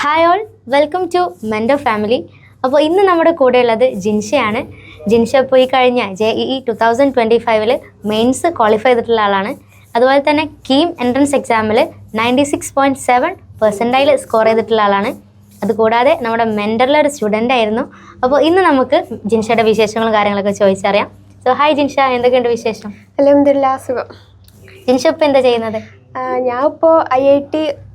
Hi all, welcome to മെൻഡോ family. അപ്പോൾ ഇന്ന് നമ്മുടെ കൂടെയുള്ളത് ജിൻഷയാണ്. ജിൻഷ ഇപ്പോൾ ഈ കഴിഞ്ഞ JEE 2025 മെയിൻസ് ക്വാളിഫൈ ചെയ്തിട്ടുള്ള ആളാണ്. അതുപോലെ തന്നെ കീം എൻട്രൻസ് എക്സാമിൽ 96.7% സ്കോർ ചെയ്തിട്ടുള്ള ആളാണ്. അതുകൂടാതെ നമ്മുടെ മെൻറ്ററിലെ ഒരു സ്റ്റുഡൻ്റ് ആയിരുന്നു. അപ്പോൾ ഇന്ന് നമുക്ക് ജിൻഷയുടെ വിശേഷങ്ങളും കാര്യങ്ങളൊക്കെ ചോദിച്ചറിയാം. സോ ഹായ് ജിൻഷ, എന്തൊക്കെയുണ്ട് വിശേഷം? അൽഹംദുലില്ലാഹ്, സുഖം. ജിൻഷ ഇപ്പോൾ എന്താ ചെയ്യുന്നത്? ഞാൻ ഇപ്പോൾ IIT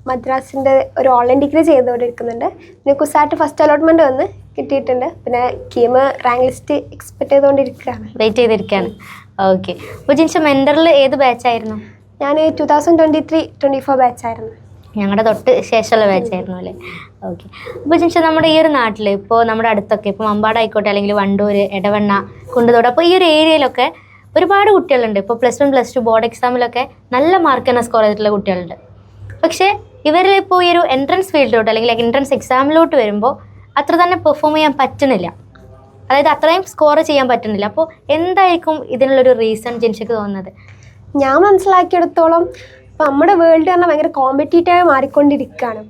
മദ്രാസിൻ്റെ ഒരു ഓൺലൈൻ ഡിഗ്രി ചെയ്തുകൊണ്ടിരിക്കുന്നുണ്ട്. പിന്നെ കുസാറ്റ് ഫസ്റ്റ് അലോട്ട്മെൻറ്റ് വന്ന് കിട്ടിയിട്ടുണ്ട്. പിന്നെ കീം റാങ്ക് ലിസ്റ്റ് എക്സ്പെക്ട് ചെയ്തുകൊണ്ടിരിക്കുകയാണ്, വെയിറ്റ് ചെയ്തിരിക്കുകയാണ്. ഓക്കെ. അപ്പോൾ ജിൻഷ മെൻറ്ററിൽ ഏത് ബാച്ചായിരുന്നു? ഞാൻ 2023-24 ബാച്ചായിരുന്നു. ഞങ്ങളുടെ തൊട്ട് ശേഷമുള്ള ബാച്ചായിരുന്നു അല്ലേ? ഓക്കെ. അപ്പോൾ ജിൻഷ, നമ്മുടെ ഈ ഒരു നാട്ടിൽ ഇപ്പോൾ നമ്മുടെ അടുത്തൊക്കെ ഇപ്പോൾ മമ്പാട് ആയിക്കോട്ടെ, അല്ലെങ്കിൽ വണ്ടൂർ, എടവണ്ണ, കുണ്ടുതോട്, അപ്പോൾ ഈ ഒരു ഏരിയയിലൊക്കെ ഒരുപാട് കുട്ടികളുണ്ട്. ഇപ്പോൾ +1 +2 ബോർഡ് എക്സാമിലൊക്കെ നല്ല മാർക്ക് തന്നെ സ്കോർ ചെയ്തിട്ടുള്ള കുട്ടികളുണ്ട്. പക്ഷേ ഇവരിൽ ഇപ്പോൾ ഈ ഒരു എൻട്രൻസ് ഫീൽഡിലോട്ട് അല്ലെങ്കിൽ എൻട്രൻസ് എക്സാമിലോട്ട് വരുമ്പോൾ അത്ര തന്നെ പെർഫോം ചെയ്യാൻ പറ്റുന്നില്ല, അതായത് അത്രയും സ്കോർ ചെയ്യാൻ പറ്റുന്നില്ല. അപ്പോൾ എന്തായിരിക്കും ഇതിനുള്ളൊരു റീസൺ ജിൻഷയ്ക്ക് തോന്നുന്നത്? ഞാൻ മനസ്സിലാക്കിയെടുത്തോളം ഇപ്പോൾ നമ്മുടെ വേൾഡ് പറഞ്ഞാൽ ഭയങ്കര കോമ്പറ്റീറ്റീവായി മാറിക്കൊണ്ടിരിക്കുകയാണ്.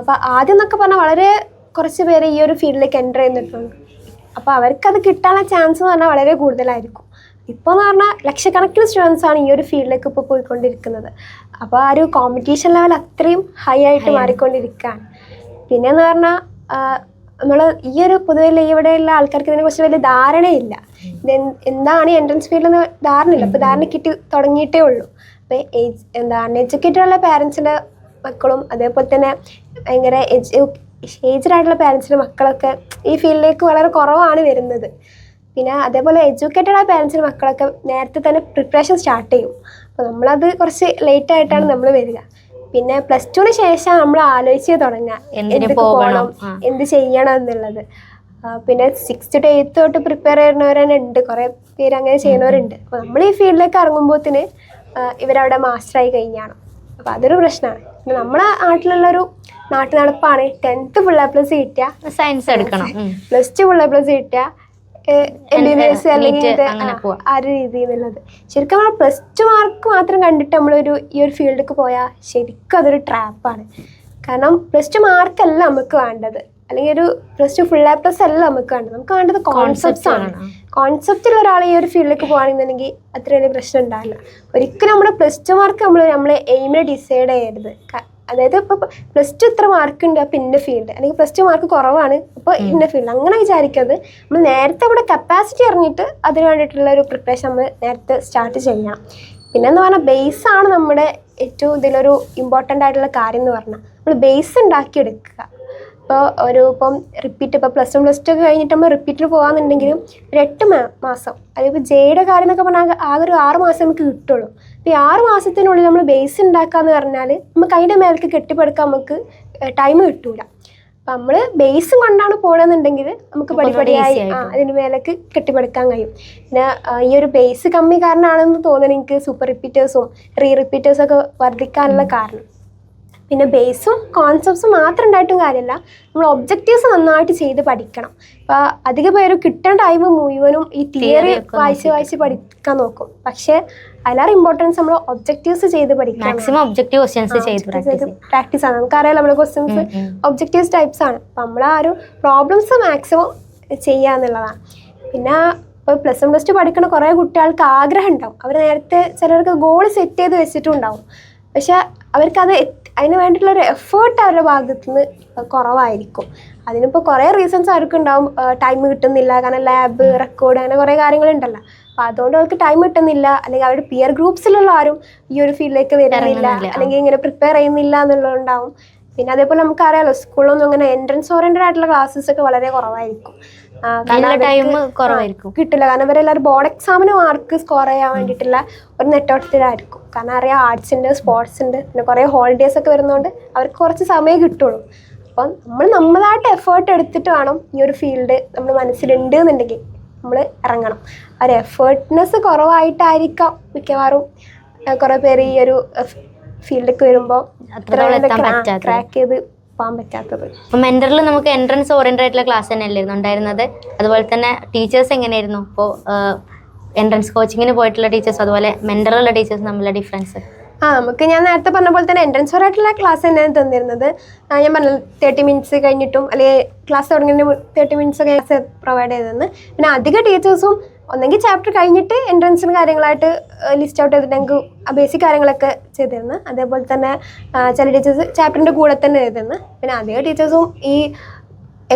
അപ്പോൾ ആദ്യം എന്നൊക്കെ പറഞ്ഞാൽ വളരെ കുറച്ച് പേര് ഈ ഒരു ഫീൽഡിലേക്ക് എൻ്റർ ചെയ്യുന്നിട്ടുള്ളൂ. അപ്പോൾ അവർക്കത് കിട്ടാനുള്ള ചാൻസ് എന്ന് പറഞ്ഞാൽ വളരെ കൂടുതലായിരിക്കും. ഇപ്പോൾ എന്ന് പറഞ്ഞാൽ ലക്ഷക്കണക്കിന് സ്റ്റുഡൻസാണ് ഈ ഒരു ഫീൽഡിലേക്ക് ഇപ്പോൾ പോയിക്കൊണ്ടിരിക്കുന്നത്. അപ്പോൾ ആ ഒരു കോമ്പറ്റീഷൻ ലെവൽ അത്രയും ഹൈ ആയിട്ട് മാറിക്കൊണ്ടിരിക്കുകയാണ്. പിന്നെയെന്ന് പറഞ്ഞാൽ നമ്മൾ ഈ ഒരു പൊതുവെ ഇവിടെയുള്ള ആൾക്കാർക്ക് ഇതിനെക്കുറിച്ച് വലിയ ധാരണയില്ല. എന്താണ് എൻട്രൻസ് ഫീൽഡെന്ന് ധാരണയില്ല. അപ്പോൾ ധാരണ കിട്ടി തുടങ്ങിയിട്ടേ ഉള്ളൂ. അപ്പോൾ അൺഎഡ്യൂക്കേറ്റഡ് ഉള്ള പാരൻസിൻ്റെ മക്കളും അതേപോലെ തന്നെ ഭയങ്കര ഏജ്ഡ് ആയിട്ടുള്ള പാരൻസിൻ്റെ മക്കളൊക്കെ ഈ ഫീൽഡിലേക്ക് വളരെ കുറവാണ് വരുന്നത്. പിന്നെ അതേപോലെ എഡ്യൂക്കേറ്റഡ് ആയ പാരൻസിൻ്റെ മക്കളൊക്കെ നേരത്തെ തന്നെ പ്രിപ്പറേഷൻ സ്റ്റാർട്ട് ചെയ്യും. അപ്പോൾ നമ്മളത് കുറച്ച് ലേറ്റ് ആയിട്ടാണ് നമ്മൾ വരിക. പിന്നെ +2 ശേഷം നമ്മൾ ആലോചിച്ച് തുടങ്ങുക എന്തൊക്കെ പോകണം, എന്ത് ചെയ്യണം എന്നുള്ളത്. പിന്നെ 6th to 8th തൊട്ട് പ്രിപ്പയർ ചെയ്യുന്നവരെന്നെ ഉണ്ട്, കുറേ പേര് അങ്ങനെ ചെയ്യുന്നവരുണ്ട്. അപ്പോൾ നമ്മൾ ഈ ഫീൽഡിലേക്ക് ഇറങ്ങുമ്പോഴത്തേന് ഇവരവിടെ മാസ്റ്ററായി കഴിഞ്ഞാണ്. അപ്പോൾ അതൊരു പ്രശ്നമാണ്. പിന്നെ നമ്മളെ നാട്ടിലുള്ളൊരു നാട്ടു നടപ്പാണ് 10th ഫുൾ A+ കിട്ടിയ സയൻസ് എടുക്കണം, +2 ഫുൾ A+ കിട്ടിയ MBBS അല്ലെങ്കിൽ ആ ഒരു രീതി എന്നുള്ളത്. ശരിക്കും നമ്മൾ +2 മാർക്ക് മാത്രം കണ്ടിട്ട് നമ്മളൊരു ഈ ഒരു ഫീൽഡിലേക്ക് പോയാൽ ശരിക്കും അതൊരു ട്രാപ്പാണ്. കാരണം +2 മാർക്കല്ല നമുക്ക് വേണ്ടത്, അല്ലെങ്കിൽ ഒരു +2 ഫുൾ A+ അല്ല നമുക്ക് വേണ്ടത്. നമുക്ക് വേണ്ടത് കോൺസെപ്റ്റ്സ് ആണ്. കോൺസെപ്റ്റുള്ള ഒരാൾ ഈ ഒരു ഫീൽഡിലേക്ക് പോകുകയാണെന്നുണ്ടെങ്കിൽ അത്ര വലിയ പ്രശ്നം ഉണ്ടാവില്ല. ഒരിക്കലും നമ്മുടെ +2 മാർക്ക് നമ്മളെ എയിമിനെ ഡിസൈഡ് ചെയ്യരുത്. അതായത് ഇപ്പോൾ +2 ഇത്ര മാർക്ക് ഉണ്ട് അപ്പോൾ ഇന്ന ഫീൽഡ്, അല്ലെങ്കിൽ +2 മാർക്ക് കുറവാണ് അപ്പോൾ ഇന്ന ഫീൽഡ്, അങ്ങനെ വിചാരിക്കരുത്. നമ്മൾ നേരത്തെ നമ്മുടെ കപ്പാസിറ്റി അറിഞ്ഞിട്ട് അതിന് വേണ്ടിയിട്ടുള്ള ഒരു പ്രിപ്പറേഷൻ നമ്മൾ നേരത്തെ സ്റ്റാർട്ട് ചെയ്യണം. പിന്നെന്ന് പറഞ്ഞാൽ ബേസാണ് നമ്മുടെ ഏറ്റവും ഇതിലൊരു ഇമ്പോർട്ടൻ്റ് ആയിട്ടുള്ള കാര്യം എന്ന് പറഞ്ഞാൽ നമ്മൾ ബേസ് ഉണ്ടാക്കിയെടുക്കുക. ഇപ്പം റിപ്പീറ്റ് ഇപ്പോൾ +1 +2 ഒക്കെ കഴിഞ്ഞിട്ട് നമ്മൾ റിപ്പീറ്റിന് പോകാമെന്നുണ്ടെങ്കിലും ഒരു 8 മാസം, അല്ലെങ്കിൽ ഇപ്പോൾ ജെയുടെ കാര്യം എന്നൊക്കെ പറഞ്ഞാൽ ആകെ ഒരു 6 മാസം നമുക്ക് കിട്ടുള്ളൂ. അപ്പോൾ ഈ 6 മാസത്തിനുള്ളിൽ നമ്മൾ ബേസ് ഉണ്ടാക്കാന്ന് പറഞ്ഞാൽ നമുക്ക് അതിൻ്റെ മേലേക്ക് കെട്ടിപ്പടുക്കാൻ നമുക്ക് ടൈം കിട്ടൂല. അപ്പം നമ്മൾ ബേസും കൊണ്ടാണ് പോകണമെന്നുണ്ടെങ്കിൽ നമുക്ക് പടിപടിയായി അതിന് മേലേക്ക് കെട്ടിപ്പടുക്കാൻ കഴിയും. പിന്നെ ഈ ഒരു ബേസ് കമ്മി കാരണമാണെന്ന് തോന്നുന്നത് എനിക്ക് സൂപ്പർ റിപ്പീറ്റേഴ്സും റിപ്പീറ്റേഴ്സൊക്കെ വർദ്ധിക്കാനുള്ള കാരണം. പിന്നെ ബേസും കോൺസെപ്റ്റ്സും മാത്രം ഉണ്ടായിട്ടും കാര്യമല്ല, നമ്മൾ ഒബ്ജക്റ്റീവ്സ് നന്നായിട്ട് ചെയ്ത് പഠിക്കണം. അപ്പോൾ അധിക പേര് കിട്ടുന്ന ടൈം മുഴുവനും ഈ തിയറി വായിച്ച് പഠിക്കാൻ നോക്കും. പക്ഷേ അതിലേറെ ഇമ്പോർട്ടൻസ് നമ്മൾ ഒബ്ജക്റ്റീവ്സ് ചെയ്ത് പഠിക്കണം. മാക്സിമം ഒബ്ജക്റ്റീവ് ക്വസ്റ്റ്യൻസ് ചെയ്ത് പ്രാക്ടീസ് ആണ്. നമുക്കറിയാം നമ്മുടെ ക്വസ്റ്റ്യൻസ് ഒബ്ജക്റ്റീവ്സ് ടൈപ്സ് ആണ്. അപ്പം നമ്മൾ ആ ഒരു പ്രോബ്ലംസ് മാക്സിമം ചെയ്യുക എന്നുള്ളതാണ്. പിന്നെ ഇപ്പോൾ +1 +2 പഠിക്കുന്ന കുറേ കുട്ടികൾക്ക് ആഗ്രഹം ഉണ്ടാവും. അവർ നേരത്തെ ചിലർക്ക് ഗോൾ സെറ്റ് ചെയ്ത് വെച്ചിട്ടുണ്ടാവും. പക്ഷെ അവർക്കത് അതിന് വേണ്ടിയിട്ടുള്ളൊരു എഫേർട്ട് അവരുടെ ഭാഗത്തു നിന്ന് കുറവായിരിക്കും. അതിനിപ്പോൾ കുറേ റീസൺസ് അവർക്കുണ്ടാവും. ടൈം കിട്ടുന്നില്ല, കാരണം ലാബ്, റെക്കോർഡ്, അങ്ങനെ കുറേ കാര്യങ്ങളുണ്ടല്ലോ. അപ്പോൾ അതുകൊണ്ട് അവർക്ക് ടൈം കിട്ടുന്നില്ല, അല്ലെങ്കിൽ അവരുടെ പിയർ ഗ്രൂപ്പ്സിലുള്ള ആരും ഈ ഒരു ഫീൽഡിലേക്ക് വരുന്നില്ല, അല്ലെങ്കിൽ ഇങ്ങനെ പ്രിപ്പയർ ചെയ്യുന്നില്ല എന്നുള്ളതുണ്ടാവും. പിന്നെ അതേപോലെ നമുക്കറിയാലോ സ്കൂളിലൊന്നും അങ്ങനെ എൻട്രൻസ് ഓറിയൻറ്റഡ് ആയിട്ടുള്ള ക്ലാസ്സസ് ഒക്കെ വളരെ കുറവായിരിക്കും, കിട്ടില്ല. കാരണം ഇവരെല്ലാവരും ബോർഡ് എക്സാമിന് മാർക്ക് സ്കോർ ചെയ്യാൻ വേണ്ടിയിട്ടുള്ള ഒരു നെട്ടോട്ടത്തിലായിരിക്കും. കാരണം അറിയാം ആർട്സ് ഉണ്ട്, സ്പോർട്സ് ഉണ്ട്, പിന്നെ കുറേ ഹോളിഡേയ്സ് ഒക്കെ വരുന്നതുകൊണ്ട് അവർക്ക് കുറച്ച് സമയം കിട്ടുള്ളൂ. അപ്പം നമ്മൾ നമ്മളായിട്ട് എഫേർട്ട് എടുത്തിട്ട് വേണം ഈ ഒരു ഫീൽഡ് നമ്മൾ മനസ്സിലുണ്ട് എന്നുണ്ടെങ്കിൽ നമ്മൾ ഇറങ്ങണം. ആ ഒരു എഫേർട്ട്നെസ് കുറവായിട്ടായിരിക്കാം മിക്കവാറും കുറേ പേര് ഈ ഒരു ഫീൽഡിലേക്ക് വരുമ്പോൾ ക്രാക്ക് ചെയ്ത് പോകാൻ പറ്റാത്തത്. അപ്പോൾ മെൻറ്ററിൽ നമുക്ക് എൻട്രൻസ് ഓറിയൻറ്റഡ് ആയിട്ടുള്ള ക്ലാസ് തന്നെയല്ലായിരുന്നു ഉണ്ടായിരുന്നത്? അതുപോലെ തന്നെ ടീച്ചേഴ്സ് എങ്ങനെയായിരുന്നു? ഇപ്പോൾ എൻട്രൻസ് കോച്ചിങ്ങിന് പോയിട്ടുള്ള ടീച്ചേഴ്സ് അതുപോലെ മെൻറ്ററിലുള്ള ടീച്ചേഴ്സ് തമ്മിലുള്ള ഡിഫറൻസ്? നമുക്ക് ഞാൻ നേരത്തെ പറഞ്ഞ പോലെ തന്നെ എൻട്രൻസ് ഓറായിട്ടുള്ള ക്ലാസ് തന്നെയാണ് തന്നിരുന്നത്. ഞാൻ പറഞ്ഞ 30 മിനിറ്റ്സ് കഴിഞ്ഞിട്ടും അല്ലെങ്കിൽ ക്ലാസ് തുടങ്ങുന്ന 30 മിനിറ്റ്സ് ഒക്കെ ക്ലാസ് പ്രൊവൈഡ് ചെയ്തതെന്ന്. പിന്നെ അധിക ടീച്ചേഴ്സും ഒന്നെങ്കിൽ ചാപ്റ്റർ കഴിഞ്ഞിട്ട് എൻട്രൻസിന് കാര്യങ്ങളായിട്ട് ലിസ്റ്റ് ഔട്ട് ചെയ്തിട്ട് ഞങ്ങൾക്ക് ബേസിക് കാര്യങ്ങളൊക്കെ ചെയ്തിരുന്നു. അതേപോലെ തന്നെ ചില ടീച്ചേഴ്സ് ചാപ്റ്ററിൻ്റെ കൂടെ തന്നെ എഴുതുന്നു. പിന്നെ അധിക ടീച്ചേഴ്സും ഈ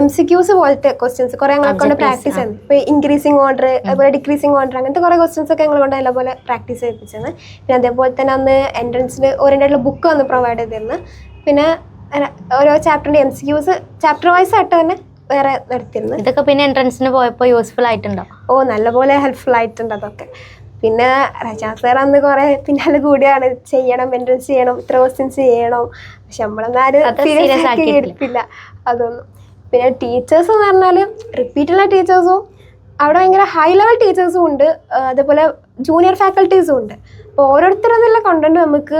MCQs പോലത്തെ ക്വസ്റ്റ്യൻസ് കുറെ ഞങ്ങളെ കൊണ്ട് പ്രാക്ടീസ് ചെയ്യുന്നു. ഇപ്പോൾ ഇൻക്രീസിങ് ഓർഡർ, അതുപോലെ ഡിക്രീസിങ് ഓർഡർ, അങ്ങനത്തെ കുറേ ക്വസ്റ്റ്യൻസ് ഒക്കെ ഞങ്ങൾ കൊണ്ട് നല്ലപോലെ പ്രാക്ടീസ് ചെയ്യിപ്പിച്ചത്. പിന്നെ അതേപോലെ തന്നെ അന്ന് എൻട്രൻസിന് ഓറിയൻറ്റായിട്ടുള്ള ബുക്ക് വന്ന് പ്രൊവൈഡ് ചെയ്തിരുന്നു. പിന്നെ ഓരോ ചാപ്റ്ററിൻ്റെ MCQs ചാപ്റ്റർ വൈസ് ആയിട്ട് തന്നെ വേറെ നടത്തിയിരുന്നു. ഇതൊക്കെ പിന്നെ എൻട്രൻസിന് പോയപ്പോൾ യൂസ്ഫുൾ ആയിട്ടുണ്ടോ? നല്ലപോലെ ഹെൽപ്ഫുൾ ആയിട്ടുണ്ട് അതൊക്കെ. പിന്നെ റജാദ് സാർ അന്ന് കുറെ പിന്നാലെ കൂടിയാണ്, ചെയ്യണം, എൻട്രൻസ് ചെയ്യണം, ഇത്ര ക്വസ്റ്റ്യൻസ് ചെയ്യണം. പക്ഷെ നമ്മളൊന്നും ആരും സീരിയസ് ആക്കി എടുത്തില്ല അതൊന്നും. പിന്നെ ടീച്ചേഴ്സ് എന്ന് പറഞ്ഞാൽ റിപ്പീറ്റുള്ള ടീച്ചേഴ്സും അവിടെ ഭയങ്കര ഹൈ ലെവൽ ടീച്ചേഴ്സും ഉണ്ട്, അതേപോലെ ജൂനിയർ ഫാക്കൽറ്റീസും ഉണ്ട്. അപ്പോൾ ഓരോരുത്തരുടെ കണ്ടന്റ് നമുക്ക്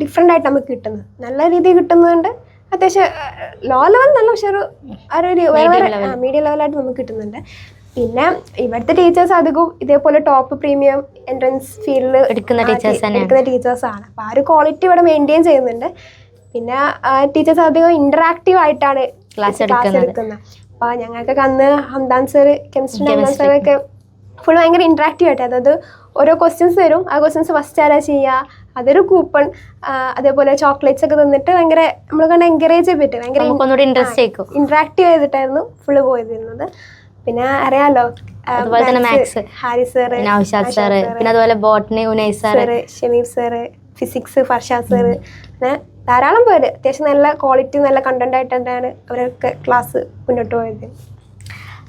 ഡിഫറെൻ്റ് ആയിട്ട് നമുക്ക് കിട്ടുന്നത്, നല്ല രീതിയിൽ കിട്ടുന്നുണ്ട്. അത്യാവശ്യം ലോ ലെവൽ നല്ല, പക്ഷെ ഒരു മീഡിയം ലെവലായിട്ട് നമുക്ക് കിട്ടുന്നുണ്ട്. പിന്നെ ഇവിടുത്തെ ടീച്ചേഴ്സ് അധികവും ഇതേപോലെ ടോപ്പ് പ്രീമിയം എൻട്രൻസ് ഫീൽഡിൽ എടുക്കുന്ന ടീച്ചേഴ്സാണ്. അപ്പോൾ ആ ഒരു ക്വാളിറ്റി ഇവിടെ മെയിൻറ്റെയിൻ ചെയ്യുന്നുണ്ട്. പിന്നെ ടീച്ചേഴ്സ് അധികം ഇന്ററാക്റ്റീവ് ആയിട്ടാണ് ക്ലാസ് എടുക്കുന്നത്. അപ്പോൾ ഞങ്ങൾക്കൊക്കെ അന്ന് ഹംദാൻ സാർ, കെമിസ്ട്രി ഹംദാൻ സാറൊക്കെ ഫുൾ ഭയങ്കര ഇന്ററാക്റ്റീവ് ആയിട്ട്, അതായത് ഓരോ ക്വസ്റ്റ്യൻസ് തരും, ആ ക്വസ്റ്റ്യൻസ് ഫസ്റ്റ് ആരാ ചെയ്യുക, അതൊരു കൂപ്പൺ, അതേപോലെ ചോക്ലേറ്റ്സ് ഒക്കെ തന്നിട്ട് ഭയങ്കര നമ്മളെ കൊണ്ട് എൻകറേജ് ചെയ്തിട്ട് ഭയങ്കര ഇന്ററാക്റ്റീവ് ചെയ്തിട്ടായിരുന്നു ഫുള്ള് പോയിരുന്നത്. പിന്നെ അറിയാലോ ഹാരിസ് സാറ്, പിന്നെ അതുപോലെ botany Unais sir, Shameer sir, physics Farshad sir, പിന്നെ ധാരാളം പേര് അത്യാവശ്യം നല്ല ക്വാളിറ്റി നല്ല കണ്ടന്റ് ആയിട്ട് തന്നെയാണ് അവരൊക്കെ ക്ലാസ് മുന്നോട്ട് പോയത്.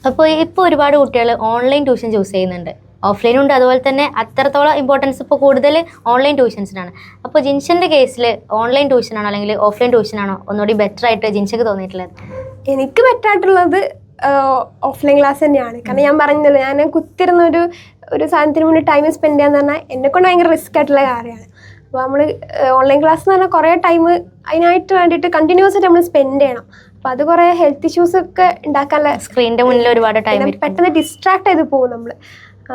അപ്പോൾ ഇപ്പോൾ ഒരുപാട് കുട്ടികൾ ഓൺലൈൻ ട്യൂഷൻ ചൂസ് ചെയ്യുന്നുണ്ട്, ഓഫ്ലൈനും ഉണ്ട്. അതുപോലെ തന്നെ അത്രത്തോളം ഇമ്പോർട്ടൻസ് ഇപ്പോൾ കൂടുതൽ ഓൺലൈൻ ട്യൂഷൻസിനാണ്. അപ്പോൾ ജിൻഷൻ്റെ കേസിൽ ഓൺലൈൻ ട്യൂഷനാണോ അല്ലെങ്കിൽ ഓഫ്ലൈൻ ട്യൂഷനാണോ ഒന്നുകൂടി ബെറ്റർ ആയിട്ട് ജിൻഷക്ക് തോന്നിയിട്ടുള്ളത്? എനിക്ക് ബെറ്റർ ആയിട്ടുള്ളത് ഓഫ്ലൈൻ ക്ലാസ് തന്നെയാണ്. കാരണം ഞാൻ പറഞ്ഞല്ലോ, ഞാൻ കുത്തിരുന്ന ഒരു സാധനത്തിന് മുന്നിൽ ടൈം സ്പെൻഡ് ചെയ്യാന്ന് പറഞ്ഞാൽ എന്നെ കൊണ്ട് ഭയങ്കര റിസ്ക് ആയിട്ടുള്ള കാര്യമാണ്. അപ്പോൾ നമ്മൾ ഓൺലൈൻ ക്ലാസ് എന്ന് പറഞ്ഞാൽ കുറേ ടൈം അതിനായിട്ട് വേണ്ടിയിട്ട് കണ്ടിന്യൂസ് ആയിട്ട് നമ്മൾ സ്പെൻഡ് ചെയ്യണം. അപ്പോൾ അത് കുറേ ഹെൽത്ത് ഇഷ്യൂസ് ഒക്കെ ഉണ്ടാക്കാനുള്ള, സ്ക്രീനിൻ്റെ മുന്നിൽ ഒരുപാട് ടൈം പെട്ടെന്ന് ഡിസ്ട്രാക്ട് ചെയ്ത് പോകും നമ്മൾ.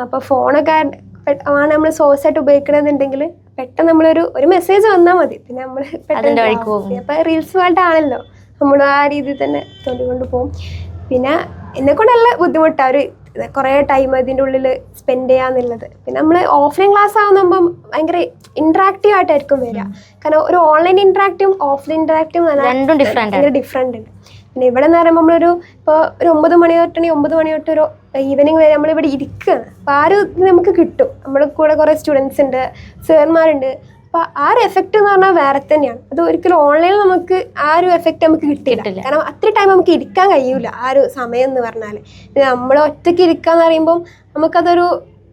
അപ്പോൾ ഫോണൊക്കെ ആണ് നമ്മൾ സോഴ്സ് ആയിട്ട് ഉപയോഗിക്കണമെന്നുണ്ടെങ്കിൽ പെട്ടെന്ന് നമ്മളൊരു മെസ്സേജ് വന്നാൽ മതി, പിന്നെ നമ്മൾ പെട്ടെന്ന് അപ്പോൾ റീൽസ് വേൾഡ് ആണല്ലോ, നമ്മൾ ആ രീതിയിൽ തന്നെ തോന്നിക്കൊണ്ട് പോകും. പിന്നെ എന്നെക്കൊണ്ട് നല്ല ബുദ്ധിമുട്ടാണ് കുറേ ടൈം ഇതിൻ്റെ ഉള്ളിൽ സ്പെൻഡ് ചെയ്യാന്നുള്ളത്. പിന്നെ നമ്മൾ ഓഫ്ലൈൻ ക്ലാസ് ആകുമ്പം ഭയങ്കര ഇന്ററാക്റ്റീവ് ആയിട്ടായിരിക്കും വരിക. കാരണം ഒരു ഓൺലൈൻ ഇന്ററാക്റ്റീവും ഓഫ്ലൈൻ ഇന്ററാക്റ്റീവും ഭയങ്കര ഡിഫറെൻ്റ് ഉണ്ട്. പിന്നെ ഇവിടെ എന്ന് പറയുമ്പോൾ നമ്മളൊരു ഇപ്പോൾ ഒരു 9 മണി തൊട്ട് ഒരു ഈവനിങ് വരെ നമ്മളിവിടെ ഇരിക്കുകയാണ്. അപ്പോൾ ആ ഒരു ഇത് നമുക്ക് കിട്ടും. നമ്മുടെ കൂടെ കുറേ സ്റ്റുഡൻസ് ഉണ്ട്, സാർമാരുണ്ട്. അപ്പോൾ ആ ഒരു എഫക്റ്റ് എന്ന് പറഞ്ഞാൽ വേറെ തന്നെയാണ്. അത് ഒരിക്കലും ഓൺലൈനിൽ നമുക്ക് ആ ഒരു എഫക്റ്റ് നമുക്ക് കിട്ടില്ല. കാരണം അത്ര ടൈം നമുക്ക് ഇരിക്കാൻ കഴിയൂല ആ ഒരു സമയം എന്ന് പറഞ്ഞാൽ. പിന്നെ നമ്മൾ ഒറ്റയ്ക്ക് ഇരിക്കാന്ന് പറയുമ്പം നമുക്കതൊരു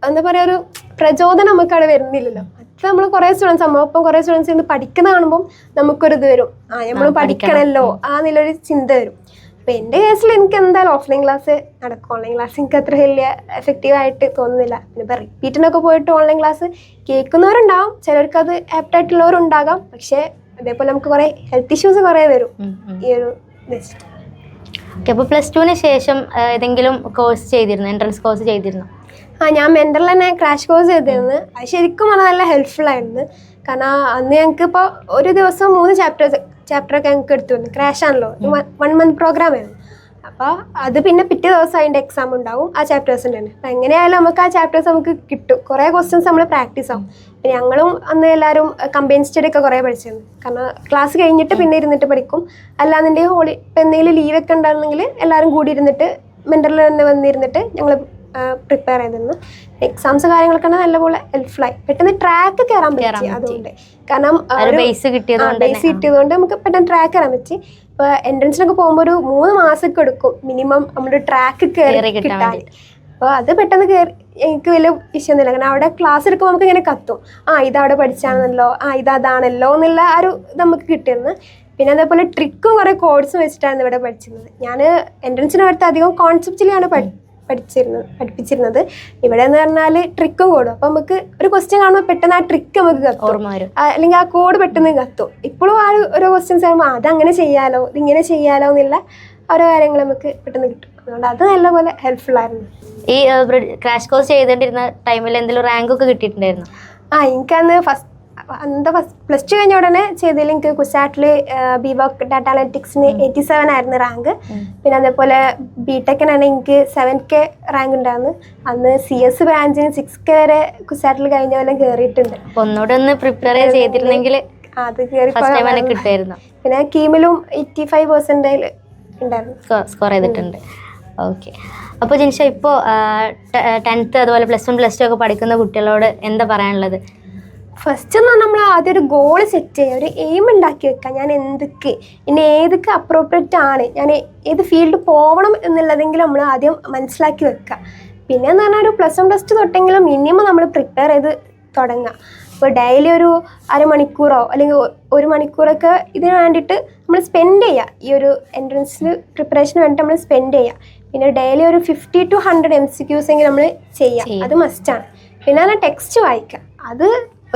എന്താ പറയുക, ഒരു പ്രചോദനം നമുക്കവിടെ വരുന്നില്ലല്ലോ. അത് നമ്മൾ കുറേ സ്റ്റുഡൻസ്, നമ്മളിപ്പം കുറേ സ്റ്റുഡൻസ് ഇന്ന് പഠിക്കുന്ന കാണുമ്പം നമുക്കൊരിത് വരും, നമ്മൾ പഠിക്കണമല്ലോ ആ എന്നുള്ളൊരു ചിന്ത വരും. അപ്പോൾ എൻ്റെ കേസിൽ എനിക്ക് എന്തായാലും ഓഫ്ലൈൻ ക്ലാസ് നടക്കും. ഓൺലൈൻ ക്ലാസ് എനിക്ക് അത്ര വലിയ എഫക്റ്റീവായിട്ട് തോന്നുന്നില്ല. പിന്നെ ഇപ്പോൾ റിപ്പീറ്റിനൊക്കെ പോയിട്ട് ഓൺലൈൻ ക്ലാസ് കേൾക്കുന്നവരുണ്ടാവും, ചിലർക്ക് അത് ആപ്റ്റായിട്ടുള്ളവരുണ്ടാകാം. പക്ഷേ അതേപോലെ നമുക്ക് കുറേ ഹെൽത്ത് ഇഷ്യൂസ് കുറേ വരും ഈ ഒരു ബെസ്റ്റ്. ഓക്കെ, അപ്പോൾ +2 ശേഷം ഏതെങ്കിലും കോഴ്സ് ചെയ്തിരുന്നു, എൻട്രൻസ് കോഴ്സ് ചെയ്തിരുന്നു? ഞാൻ മെൻ്ററിൽ തന്നെ ക്രാഷ് കോഴ്സ് ചെയ്തിരുന്നു. അത് ശരിക്കും പറഞ്ഞാൽ നല്ല ഹെൽപ്ഫുൾ ആയിരുന്നു. കാരണം അന്ന് ഞങ്ങൾക്ക് ഇപ്പോൾ ഒരു ദിവസം 3 ചാപ്റ്ററൊക്കെ ഞങ്ങൾക്ക് എടുത്തു വന്നു. ക്രാഷ് ആണല്ലോ, 1 മന്ത് പ്രോഗ്രാം ആയിരുന്നു. അപ്പോൾ അത് പിന്നെ പിറ്റേ ദിവസം അതിൻ്റെ എക്സാം ഉണ്ടാവും ആ ചാപ്റ്റേഴ്സിൻ്റെ തന്നെ. അപ്പോൾ എങ്ങനെയായാലും നമുക്ക് ആ ചാപ്റ്റേഴ്സ് നമുക്ക് കിട്ടും. കുറേ ക്വസ്റ്റ്യൻസ് നമ്മൾ പ്രാക്ടീസ് ആവും. പിന്നെ ഞങ്ങളും അന്ന് എല്ലാവരും കമ്പൈൻ സ്റ്റഡി ഒക്കെ കുറേ പഠിച്ചിരുന്നു. കാരണം ക്ലാസ് കഴിഞ്ഞിട്ട് പിന്നെ ഇരുന്നിട്ട് പഠിക്കും. അല്ലാന്നുണ്ടെങ്കിൽ ഇപ്പം എന്തെങ്കിലും ലീവൊക്കെ ഉണ്ടായിരുന്നെങ്കിൽ എല്ലാവരും കൂടി ഇരുന്നിട്ട് മെൻ്ററിൽ തന്നെ വന്നിരുന്നിട്ട് ഞങ്ങൾ പ്രിപ്പയർ ചെയ്തിരുന്നു. എക്സാംസ് കാര്യങ്ങളൊക്കെ നല്ലപോലെ ഹെൽപ്ഫുള്ളായി. പെട്ടെന്ന് ട്രാക്ക് കയറാൻ പറ്റി അതുകൊണ്ട്. കാരണം ബേസ് കിട്ടിയതുകൊണ്ട് നമുക്ക് പെട്ടെന്ന് ട്രാക്ക് കയറാൻ പറ്റി. ഇപ്പോൾ എൻട്രൻസിനൊക്കെ പോകുമ്പോൾ ഒരു 3 മാസമൊക്കെ എടുക്കും മിനിമം നമ്മുടെ ട്രാക്ക് കയറി കിട്ടാൻ. അപ്പോൾ അത് പെട്ടെന്ന് കയറി എനിക്ക് വലിയ വിഷയമൊന്നുമില്ല. കാരണം അവിടെ ക്ലാസ് എടുക്കുമ്പോൾ നമുക്ക് ഇങ്ങനെ കത്തും, ഇതവിടെ പഠിച്ചാണല്ലോ, ഇതാണല്ലോ എന്നുള്ള ആ ഒരു ഇത് നമുക്ക് കിട്ടിയിരുന്നു. പിന്നെ അതേപോലെ ട്രിക്കും കുറേ കോഡ്സും വെച്ചിട്ടാണ് ഇവിടെ പഠിച്ചിരുന്നത്. ഞാൻ എൻട്രൻസിന് അടുത്ത് അധികം കോൺസെപ്റ്റിലാണ് പഠിപ്പിച്ചിരുന്നത്. ഇവിടെ എന്ന് പറഞ്ഞാൽ ട്രിക്കും കോഡും. അപ്പം നമുക്ക് ഒരു ക്വസ്റ്റ്യൻ കാണുമ്പോൾ പെട്ടെന്ന് ആ ട്രിക്ക് നമുക്ക് കത്തും, അല്ലെങ്കിൽ ആ കോഡ് പെട്ടെന്ന് കത്തും. ഇപ്പോഴും ആ ഓരോ ക്വസ്റ്റ്യൻസ് ആകുമ്പോൾ അതങ്ങനെ ചെയ്യാലോ, ഇതിങ്ങനെ ചെയ്യാലോ എന്നുള്ള ഓരോ കാര്യങ്ങൾ നമുക്ക് പെട്ടെന്ന് കിട്ടും. അതുകൊണ്ട് അത് നല്ലപോലെ ഹെൽപ്ഫുൾ ആയിരുന്നു. ഈ ക്രാഷ് കോഴ്സ് ചെയ്തോണ്ടിരുന്ന ടൈമിൽ എന്തെങ്കിലും റാങ്ക് ഒക്കെ കിട്ടിയിട്ടുണ്ടായിരുന്നു? എനിക്കന്ന് എന്താ പ്ലസ് ടു കഴിഞ്ഞ ഉടനെ ചെയ്തതിൽ എനിക്ക് കുസാറ്റിൽ ബിവോക് ഡാറ്റ അനലിറ്റിക്സിന് 87 ആയിരുന്നു റാങ്ക്. പിന്നെ അതേപോലെ ബിടെക്കിനാണ് എനിക്ക് 7K റാങ്ക് ഉണ്ടായിരുന്നു. അന്ന് CS ബ്രാഞ്ചിന് 6K വരെ കുസാറ്റിൽ കഴിഞ്ഞ പോലെ കയറിയിട്ടുണ്ട്. ഒന്നുകൂടെ ഒന്ന് പ്രിപ്പയർ ചെയ്തിരുന്നെങ്കിൽ അത് കയറി കിട്ടുമായിരുന്നു. പിന്നെ കീമിലും 85% ഉണ്ടായിരുന്നു, സ്കോർ ചെയ്തിട്ടുണ്ട്. ഓക്കെ. അപ്പോൾ ജിൻഷ ഇപ്പോൾ 10th അതുപോലെ +1 +2 ഒക്കെ പഠിക്കുന്ന കുട്ടികളോട് എന്താ പറയാനുള്ളത്? ഫസ്റ്റ് എന്ന് പറഞ്ഞാൽ നമ്മൾ ആദ്യം ഒരു ഗോൾ സെറ്റ് ചെയ്യുക, ഒരു എയിം ഉണ്ടാക്കി വെക്കുക. ഞാൻ എന്തൊക്കെ ഇനി ഏതൊക്കെ അപ്രോപ്രിയറ്റ് ആണ്, ഞാൻ ഏത് ഫീൽഡ് പോകണം എന്നുള്ളതെങ്കിലും നമ്മൾ ആദ്യം മനസ്സിലാക്കി വെക്കുക. പിന്നെ എന്ന് പറഞ്ഞാൽ ഒരു +1 +2 തൊട്ടെങ്കിലും മിനിമം നമ്മൾ പ്രിപ്പയർ ചെയ്ത് തുടങ്ങുക. ഇപ്പോൾ ഡെയിലി ഒരു അരമണിക്കൂറോ അല്ലെങ്കിൽ 1 മണിക്കൂറൊക്കെ ഇതിന് വേണ്ടിയിട്ട് നമ്മൾ സ്പെൻഡ് ചെയ്യുക. ഈ ഒരു എൻട്രൻസിൽ പ്രിപ്പറേഷന് വേണ്ടിയിട്ട് നമ്മൾ സ്പെൻഡ് ചെയ്യുക. പിന്നെ ഡെയിലി ഒരു 50 to 100 MCQs എങ്കിലും നമ്മൾ ചെയ്യുക, അത് മസ്റ്റാണ്. പിന്നെ പറഞ്ഞാൽ ടെക്സ്റ്റ് വായിക്കുക, അത്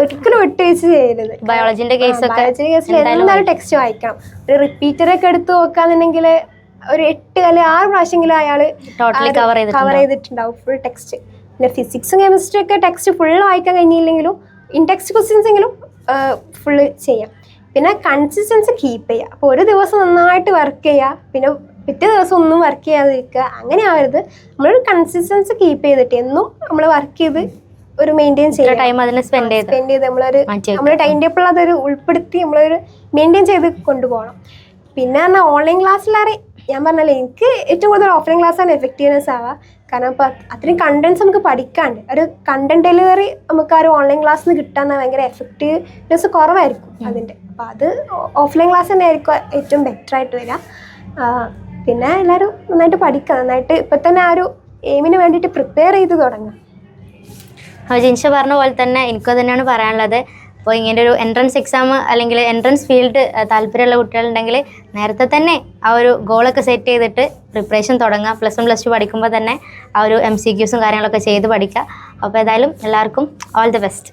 ഒരിക്കലും വിട്ടുവീഴ്ച ചെയ്യരുത്. ബയോളജിന്റെ കേസിൽ എന്തായാലും ടെക്സ്റ്റ് വായിക്കണം. ഒരു റിപ്പീറ്ററൊക്കെ എടുത്ത് നോക്കാന്നുണ്ടെങ്കിൽ ഒരു 8 അല്ലെങ്കിൽ 6 പ്രാവശ്യമെങ്കിലും അയാൾ കവർ ചെയ്തിട്ടുണ്ടാവും ഫുൾ ടെക്സ്റ്റ്. പിന്നെ ഫിസിക്സും കെമിസ്ട്രി ഒക്കെ ടെക്സ്റ്റ് ഫുൾ വായിക്കാൻ കഴിഞ്ഞില്ലെങ്കിലും ഇൻടെക്സ്റ്റ് ക്വസ്റ്റ്യൻസ് എങ്കിലും ഫുള്ള് ചെയ്യാം. പിന്നെ കൺസിസ്റ്റൻസി കീപ്പ് ചെയ്യുക. അപ്പോൾ ഒരു ദിവസം നന്നായിട്ട് വർക്ക് ചെയ്യുക, പിന്നെ പിറ്റേ ദിവസം ഒന്നും വർക്ക് ചെയ്യാതിരിക്കുക, അങ്ങനെ ആവരുത്. നമ്മളൊരു കൺസിസ്റ്റൻസി കീപ്പ് ചെയ്തിട്ട് എന്നും നമ്മൾ വർക്ക് ചെയ്ത് ഒരു മെയിൻറ്റെയിൻ ചെയ്യുക, ടൈം അതിനെ സ്പെൻഡ് ചെയ്ത് നമ്മുടെ ടൈം ടേബിൾ അതൊരു ഉൾപ്പെടുത്തി നമ്മളൊരു മെയിൻറ്റെയിൻ ചെയ്ത് കൊണ്ടുപോകണം. പിന്നെ പറഞ്ഞാൽ ഓൺലൈൻ ക്ലാസ്സിലേറെ ഞാൻ പറഞ്ഞാലേ എനിക്ക് ഏറ്റവും കൂടുതൽ ഓഫ്ലൈൻ ക്ലാസ്സാണ് എഫക്റ്റീവ്നെസ് ആവുക. കാരണം അപ്പോൾ അത്രയും കണ്ടൻസ് നമുക്ക് പഠിക്കാണ്ട്, ഒരു കണ്ടന്റ് ഡെലിവറി നമുക്ക് ആ ഒരു ഓൺലൈൻ ക്ലാസ്സിൽ നിന്ന് കിട്ടാൻ ഭയങ്കര എഫക്റ്റീവ്നെസ് കുറവായിരിക്കും അതിൻ്റെ. അപ്പോൾ അത് ഓഫ്ലൈൻ ക്ലാസ് തന്നെ ആയിരിക്കും ഏറ്റവും ബെറ്റർ ആയിട്ട് വരിക. പിന്നെ എല്ലാവരും നന്നായിട്ട് പഠിക്കുക, നന്നായിട്ട് ഇപ്പം തന്നെ ആ ഒരു എയിമിന് വേണ്ടിയിട്ട് പ്രിപ്പയർ ചെയ്ത് തുടങ്ങുക. അപ്പോൾ ജിൻഷ പറഞ്ഞ പോലെ തന്നെ എനിക്കത് തന്നെയാണ് പറയാനുള്ളത്. അപ്പോൾ ഇങ്ങനെ ഒരു എൻട്രൻസ് എക്സാം അല്ലെങ്കിൽ എൻട്രൻസ് ഫീൽഡ് താല്പര്യമുള്ള കുട്ടികളുണ്ടെങ്കിൽ നേരത്തെ തന്നെ ആ ഒരു ഗോളൊക്കെ സെറ്റ് ചെയ്തിട്ട് പ്രിപ്പറേഷൻ തുടങ്ങുക. +1 +2 പഠിക്കുമ്പോൾ തന്നെ ആ ഒരു MCQസും കാര്യങ്ങളൊക്കെ ചെയ്ത് പഠിക്കുക. അപ്പോൾ ഏതായാലും എല്ലാവർക്കും ഓൾ ദി ബെസ്റ്റ്.